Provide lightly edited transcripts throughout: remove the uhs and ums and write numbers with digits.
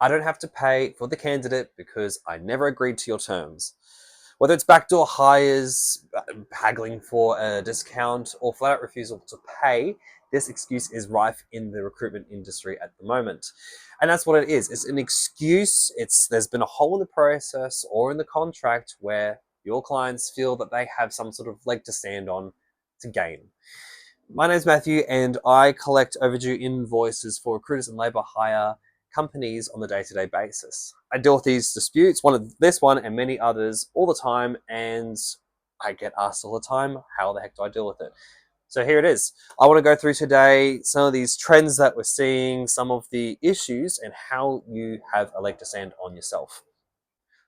I don't have to pay for the candidate because I never agreed to your terms. Whether it's backdoor hires, haggling for a discount, or flat out refusal to pay, this excuse is rife in the recruitment industry at the moment. And that's what it is. It's an excuse. There's been a hole in the process or in the contract where your clients feel that they have some sort of leg to stand on to gain. My name is Matthew, and I collect overdue invoices for recruiters and labour hire companies on a day-to-day basis. I deal with these disputes, this one and many others, all the time, and I get asked all the time, how the heck do I deal with it? So here it is. I want to go through today some of these trends that we're seeing, some of the issues, and how you have a leg to stand on yourself.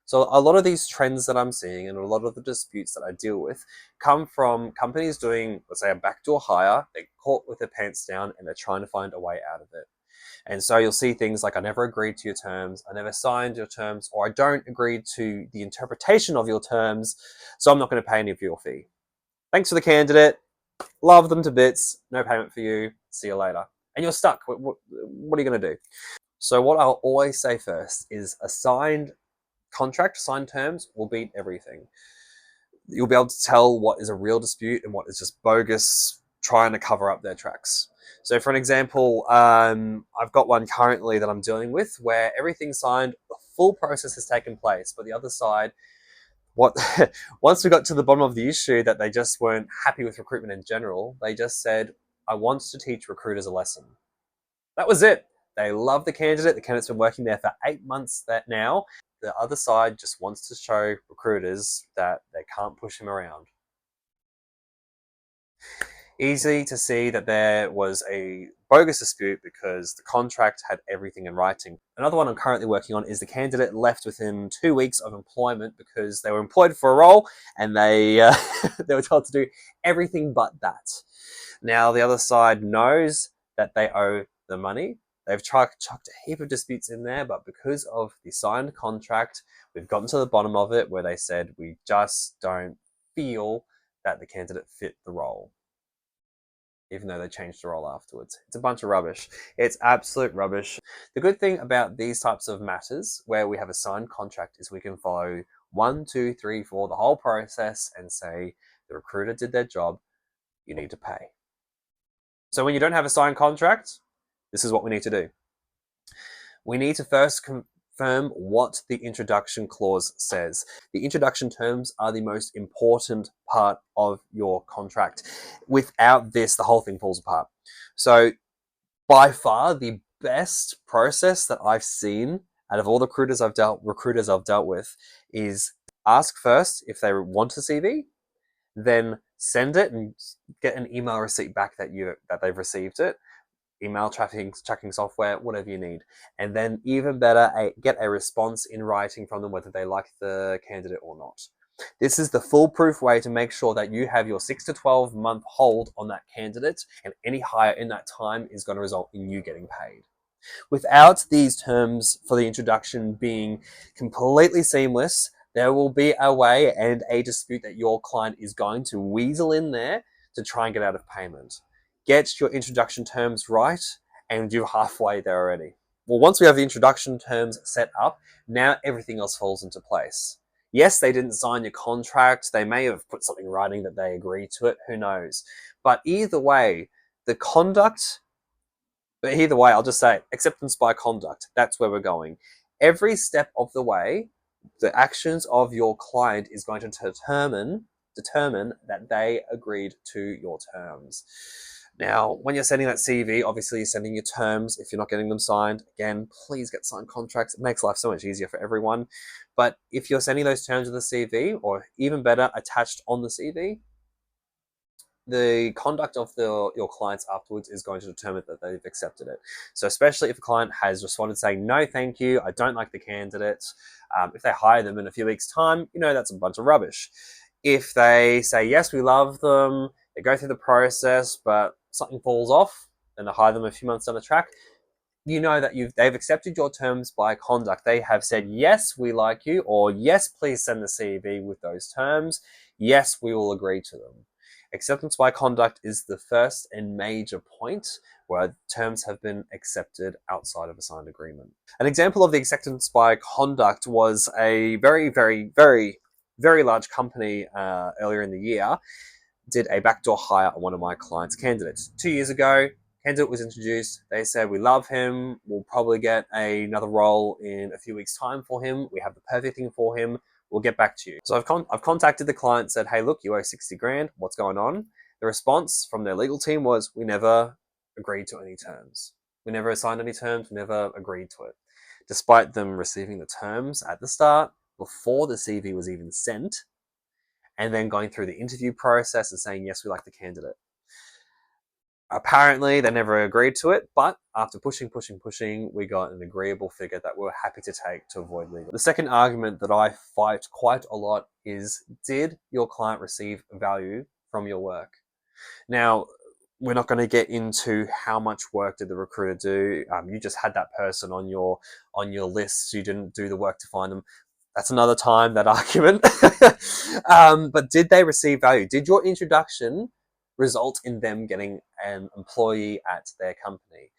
So a lot of these trends that I'm seeing and a lot of the disputes that I deal with come from companies doing, let's say, a backdoor hire. They're caught with their pants down and they're trying to find a way out of it. And so you'll see things like, I never agreed to your terms, I never signed your terms, or I don't agree to the interpretation of your terms, so I'm not going to pay any of your fee. Thanks for the candidate. Love them to bits. No payment for you. See you later. And you're stuck. What are you going to do? So what I'll always say first is a signed contract, signed terms will beat everything. You'll be able to tell what is a real dispute and what is just bogus trying to cover up their tracks. So for an example, I've got one currently that I'm dealing with where everything's signed, the full process has taken place, but the other side, once we got to the bottom of the issue that they just weren't happy with recruitment in general, they just said, I want to teach recruiters a lesson. That was it. They love the candidate. The candidate's been working there for 8 months now. The other side just wants to show recruiters that they can't push him around. Easy to see that there was a bogus dispute because the contract had everything in writing. Another one I'm currently working on is the candidate left within 2 weeks of employment because they were employed for a role and they they were told to do everything but that. Now the other side knows that they owe the money. They've chucked a heap of disputes in there, but because of the signed contract, we've gotten to the bottom of it where they said we just don't feel that the candidate fit the role, even though they changed the role afterwards. It's a bunch of rubbish. It's absolute rubbish. The good thing about these types of matters where we have a signed contract is we can follow 1, 2, 3, 4, the whole process and say the recruiter did their job, you need to pay. So when you don't have a signed contract, this is what we need to do. We need to first confirm what the introduction clause says. The introduction terms are the most important part of your contract. Without this, the whole thing falls apart. So by far the best process that I've seen out of all the recruiters I've dealt with is ask first if they want a CV, then send it and get an email receipt back that they've received it. Email tracking software, whatever you need. And then even better, get a response in writing from them whether they like the candidate or not. This is the foolproof way to make sure that you have your 6 to 12 month hold on that candidate, and any hire in that time is going to result in you getting paid. Without these terms for the introduction being completely seamless, there will be a way and a dispute that your client is going to weasel in there to try and get out of payment. Get your introduction terms right and you're halfway there already. Well, once we have the introduction terms set up, now everything else falls into place. Yes, they didn't sign your contract. They may have put something in writing that they agree to it. Who knows? But either way, I'll just say acceptance by conduct. That's where we're going. Every step of the way, the actions of your client is going to determine that they agreed to your terms. Now, when you're sending that CV, obviously you're sending your terms. If you're not getting them signed, again, please get signed contracts. It makes life so much easier for everyone. But if you're sending those terms with the CV, or even better, attached on the CV, the conduct of your clients afterwards is going to determine that they've accepted it. So especially if a client has responded saying, no, thank you, I don't like the candidate, if they hire them in a few weeks' time, that's a bunch of rubbish. If they say, yes, we love them, they go through the process, but something falls off, and they hire them a few months down the track, that they've accepted your terms by conduct. They have said, yes, we like you, or yes, please send the CV with those terms. Yes, we will agree to them. Acceptance by conduct is the first and major point where terms have been accepted outside of a signed agreement. An example of the acceptance by conduct was a very, very, very, very large company earlier in the year did a backdoor hire on one of my clients' candidates. 2 years ago, candidate was introduced. They said, we love him. We'll probably get another role in a few weeks' time for him. We have the perfect thing for him. We'll get back to you. So I've contacted the client, said, hey, look, you owe 60 grand. What's going on? The response from their legal team was, we never agreed to any terms. We never signed any terms. We never agreed to it. Despite them receiving the terms at the start, before the CV was even sent, and then going through the interview process and saying, yes, we like the candidate. Apparently, they never agreed to it, but after pushing, we got an agreeable figure that we were happy to take to avoid legal. The second argument that I fight quite a lot is, did your client receive value from your work? Now, we're not going to get into how much work did the recruiter do. You just had that person on your list. You didn't do the work to find them. That's another time, that argument. But did they receive value? Did your introduction result in them getting an employee at their company?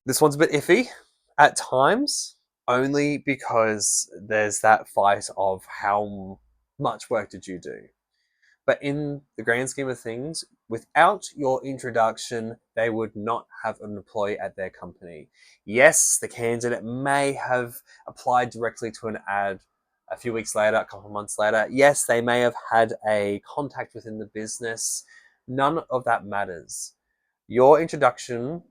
This one's a bit iffy at times, only because there's that fight of how much work did you do. But in the grand scheme of things, without your introduction, they would not have an employee at their company. Yes, the candidate may have applied directly to an ad a few weeks later, a couple of months later. Yes, they may have had a contact within the business. None of that matters. Your introduction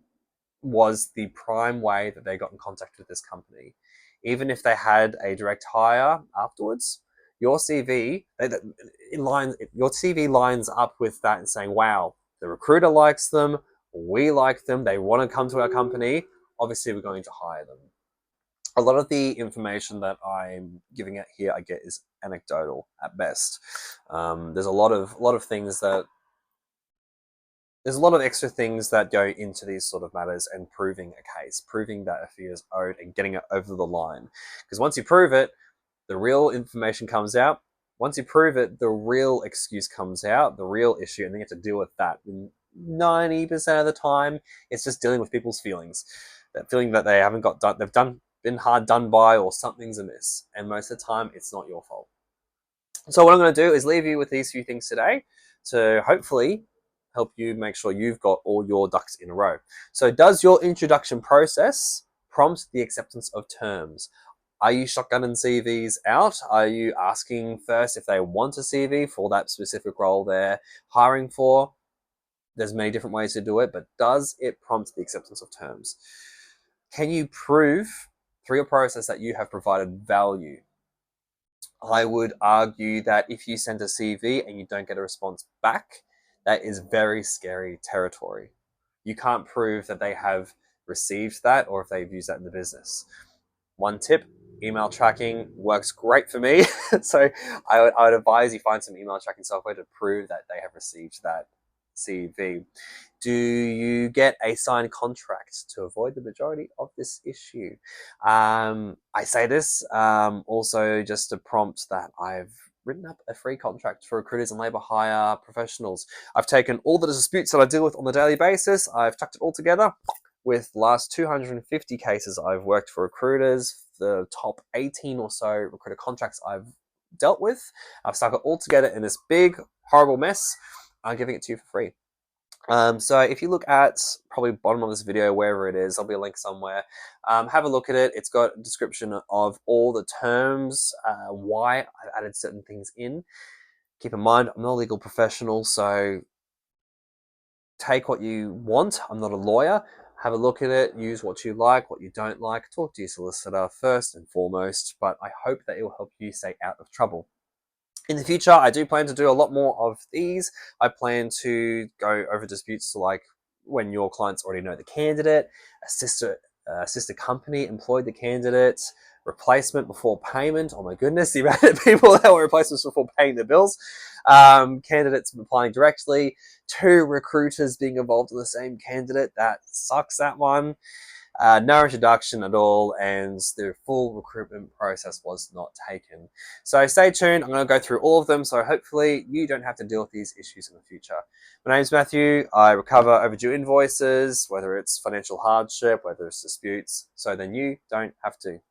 was the prime way that they got in contact with this company. Even if they had a direct hire afterwards, your CV lines up with that and saying, wow, the recruiter likes them, we like them, they want to come to our company, obviously we're going to hire them. A lot of the information that I'm giving out here, I get, is anecdotal at best. There's a lot of things that there's a lot of extra things that go into these sort of matters and proving a case, proving that a fee is owed and getting it over the line. Because once you prove it, the real information comes out. Once you prove it, the real excuse comes out, the real issue, and then you have to deal with that. And 90% of the time, it's just dealing with people's feelings. That feeling that they haven't got done, been hard done by, or something's amiss. And most of the time, it's not your fault. So what I'm going to do is leave you with these few things today to hopefully help you make sure you've got all your ducks in a row. So does your introduction process prompt the acceptance of terms? Are you shotgunning CVs out? Are you asking first if they want a CV for that specific role they're hiring for? There's many different ways to do it, but does it prompt the acceptance of terms? Can you prove through your process that you have provided value? I would argue that if you send a CV and you don't get a response back, that is very scary territory. You can't prove that they have received that or if they've used that in the business. One tip, email tracking works great for me. So I would advise you find some email tracking software to prove that they have received that CV. Do you get a signed contract to avoid the majority of this issue? I say this also just to prompt that I've written up a free contract for recruiters and labour hire professionals. I've taken all the disputes that I deal with on a daily basis, I've tucked it all together with the last 250 cases I've worked for recruiters, the top 18 or so recruiter contracts I've dealt with. I've stuck it all together in this big, horrible mess. I'm giving it to you for free. So if you look at probably bottom of this video, wherever it is, there'll be a link somewhere. Have a look at it. It's got a description of all the terms, why I've added certain things in. Keep in mind, I'm not a legal professional, so take what you want. I'm not a lawyer. Have a look at it, use what you like, what you don't like. Talk to your solicitor first and foremost, but I hope that it will help you stay out of trouble. In the future, I do plan to do a lot more of these. I plan to go over disputes like when your clients already know the candidate, a sister company employed the candidate, replacement before payment. Oh my goodness, the amount of people that were replacements before paying their bills. Candidates applying directly, 2 recruiters being involved in the same candidate. That sucks, that one. No introduction at all, and the full recruitment process was not taken. So stay tuned. I'm going to go through all of them, so hopefully you don't have to deal with these issues in the future. My name's Matthew. I recover overdue invoices, whether it's financial hardship, whether it's disputes, so then you don't have to.